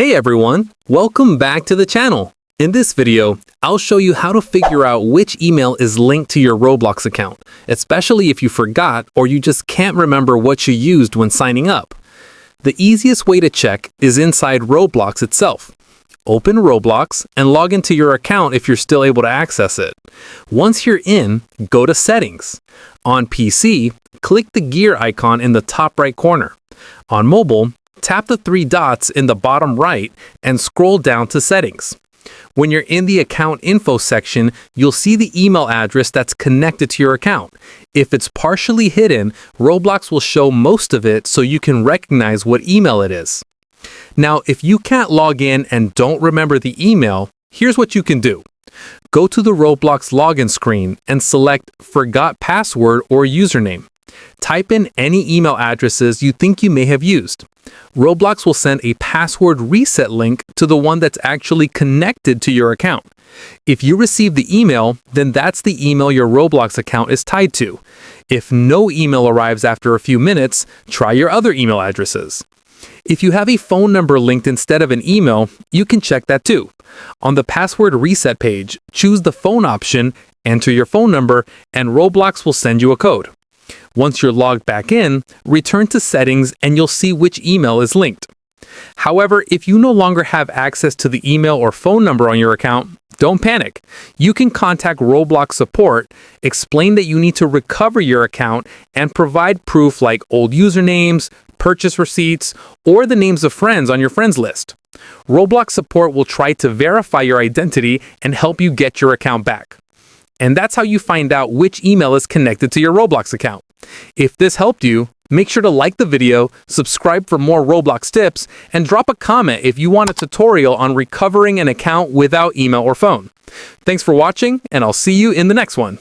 Hey everyone, welcome back to the channel. In this video, I'll show you how to figure out which email is linked to your Roblox account, especially if you forgot or you just can't remember what you used when signing up. The easiest way to check is inside Roblox itself. Open Roblox and log into your account if you're still able to access it. Once you're in, go to Settings. On PC, click the gear icon in the top right corner. On mobile, tap the three dots in the bottom right and scroll down to Settings. When you're in the Account Info section, you'll see the email address that's connected to your account. If it's partially hidden, Roblox will show most of it so you can recognize what email it is. Now, if you can't log in and don't remember the email, here's what you can do. Go to the Roblox login screen and select Forgot Password or Username. Type in any email addresses you think you may have used. Roblox will send a password reset link to the one that's actually connected to your account. If you receive the email, then that's the email your Roblox account is tied to. If no email arrives after a few minutes, try your other email addresses. If you have a phone number linked instead of an email, you can check that too. On the password reset page, choose the phone option, enter your phone number, and Roblox will send you a code. Once you're logged back in, return to Settings and you'll see which email is linked. However, if you no longer have access to the email or phone number on your account, don't panic. You can contact Roblox support, explain that you need to recover your account, and provide proof like old usernames, purchase receipts, or the names of friends on your friends list. Roblox support will try to verify your identity and help you get your account back. And that's how you find out which email is connected to your Roblox account. If this helped you, make sure to like the video, subscribe for more Roblox tips, and drop a comment if you want a tutorial on recovering an account without email or phone. Thanks for watching, and I'll see you in the next one.